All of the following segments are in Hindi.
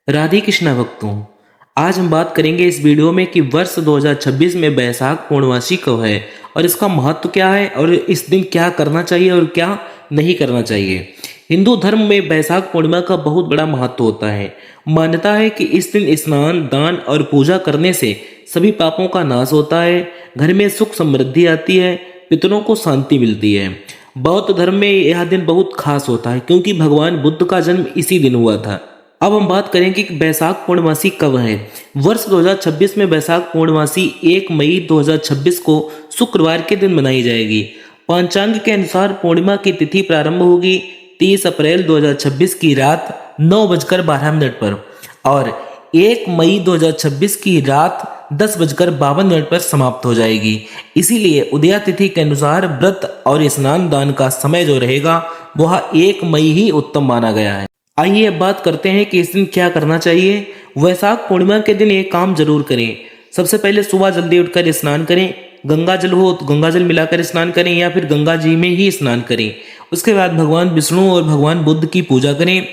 राधे कृष्णा भक्तों, आज हम बात करेंगे इस वीडियो में कि वर्ष 2026 में बैसाख पूर्णमासी कब है और इसका महत्व क्या है और इस दिन क्या करना चाहिए और क्या नहीं करना चाहिए। हिंदू धर्म में बैसाख पूर्णिमा का बहुत बड़ा महत्व होता है। मान्यता है कि इस दिन स्नान, दान और पूजा करने से सभी पापों का नाश होता है, घर में सुख समृद्धि आती है, पितरों को शांति मिलती है। बौद्ध धर्म में यह दिन बहुत खास होता है क्योंकि भगवान बुद्ध का जन्म इसी दिन हुआ था। अब हम बात करेंगे कि बैसाख पूर्णमासी कब है। वर्ष 2026 में बैसाख पूर्णमासी 1 मई 2026 को शुक्रवार के दिन मनाई जाएगी। पंचांग के अनुसार पूर्णिमा की तिथि प्रारंभ होगी 30 अप्रैल 2026 की रात 9:12 पर और 1 मई 2026 की रात 10:52 पर समाप्त हो जाएगी। इसीलिए उदया तिथि के अनुसार व्रत और स्नान दान का समय जो रहेगा वह 1 मई ही उत्तम माना गया है। आइए अब बात करते हैं कि इस दिन क्या करना चाहिए। वैशाख पूर्णिमा के दिन एक काम जरूर करें। सबसे पहले सुबह जल्दी उठकर स्नान करें। गंगा जल हो तो गंगा जल मिलाकर स्नान करें या फिर गंगा जी में ही स्नान करें। उसके बाद भगवान विष्णु और भगवान बुद्ध की पूजा करें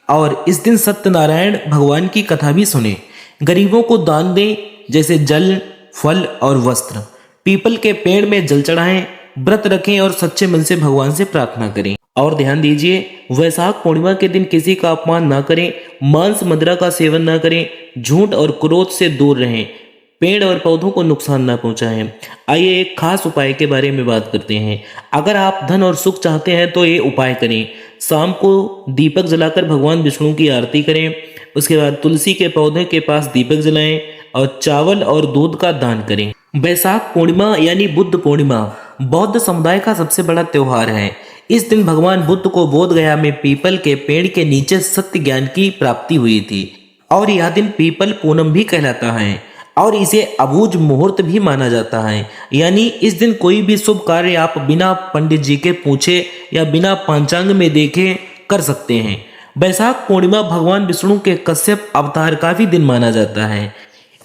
और इस दिन सत्यनारायण भगवान की कथा भी सुने। गरीबों को दान दें, जैसे जल, फल और वस्त्र। पीपल के पेड़ में जल चढ़ाएं, व्रत रखें और सच्चे मन से भगवान से प्रार्थना करें। और ध्यान दीजिए, वैशाख पूर्णिमा के दिन किसी का अपमान ना करें, मांस मदिरा का सेवन ना करें, झूठ और क्रोध से दूर रहें, पेड़ और पौधों को नुकसान ना पहुंचाएं। आइए एक खास उपाय के बारे में बात करते हैं। अगर आप धन और सुख चाहते हैं तो ये उपाय करें। शाम को दीपक जलाकर भगवान विष्णु की आरती करें। उसके बाद तुलसी के पौधे के पास दीपक जलाएं और चावल और दूध का दान करें। बैसाख पूर्णिमा यानी बुद्ध पूर्णिमा बौद्ध समुदाय का सबसे बड़ा त्योहार है। इस दिन भगवान बुद्ध को बोध गया में पीपल के पेड़ के नीचे सत्य ज्ञान की प्राप्ति हुई थी और यह दिन पीपल पूनम भी कहलाता है और इसे अबूझ मुहूर्त भी माना जाता है। यानी इस दिन कोई भी शुभ कार्य आप बिना पंडित जी के पूछे या बिना पंचांग में देखे कर सकते हैं। बैसाख पूर्णिमा भगवान विष्णु के कश्यप अवतार का भी दिन माना जाता है।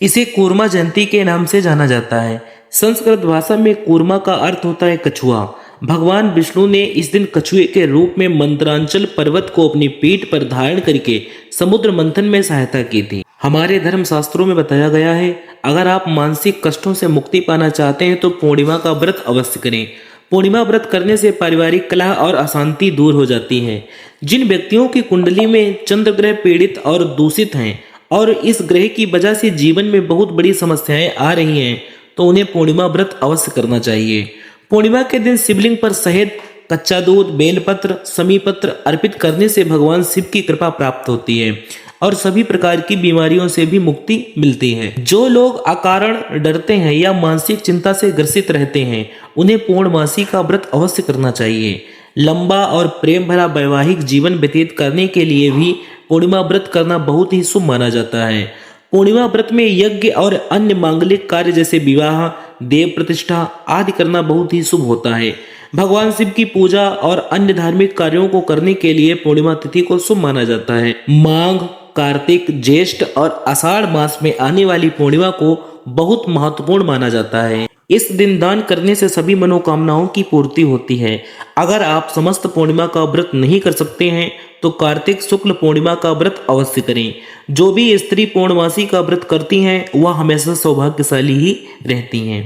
इसे कूर्मा जयंती के नाम से जाना जाता है। संस्कृत भाषा में कूर्मा का अर्थ होता है कछुआ। भगवान विष्णु ने इस दिन कछुए के रूप में मंत्रांचल पर्वत को अपनी पीठ पर धारण करके समुद्र मंथन में सहायता की थी। हमारे धर्म शास्त्रों में बताया गया है, अगर आप मानसिक कष्टों से मुक्ति पाना चाहते हैं तो पूर्णिमा का व्रत अवश्य करें। पूर्णिमा व्रत करने से पारिवारिक कलह और अशांति दूर हो जाती है। जिन व्यक्तियों की कुंडली में चंद्र ग्रह पीड़ित और दूषित हैं और इस ग्रह की वजह से जीवन में बहुत बड़ी समस्याएं आ रही हैं तो उन्हें पूर्णिमा व्रत अवश्य करना चाहिए। पूर्णिमा के दिन शिवलिंग पर शहद, कच्चा दूध, बेलपत्र, समीपत्र अर्पित करने से भगवान शिव की कृपा प्राप्त होती है और सभी प्रकार की बीमारियों से भी मुक्ति मिलती है। जो लोग अकारण डरते हैं या मानसिक चिंता से ग्रसित रहते हैं उन्हें पूर्णमासी का व्रत अवश्य करना चाहिए। लंबा और प्रेम भरा वैवाहिक जीवन व्यतीत करने के लिए भी पूर्णिमा व्रत करना बहुत ही शुभ माना जाता है। पूर्णिमा व्रत में यज्ञ और अन्य मांगलिक कार्य जैसे विवाह, देव प्रतिष्ठा आदि करना बहुत ही शुभ होता है। भगवान शिव की पूजा और अन्य धार्मिक कार्यों को करने के लिए पूर्णिमा तिथि को शुभ माना जाता है। माघ, कार्तिक, ज्येष्ठ और आषाढ़ मास में आने वाली पूर्णिमा को बहुत महत्वपूर्ण माना जाता है। इस दिन दान करने से सभी मनोकामनाओं की पूर्ति होती है। अगर आप समस्त पूर्णिमा का व्रत नहीं कर सकते हैं तो कार्तिक शुक्ल पूर्णिमा का व्रत अवश्य करें। जो भी स्त्री पूर्णमासी का व्रत करती हैं वह हमेशा सौभाग्यशाली ही रहती हैं।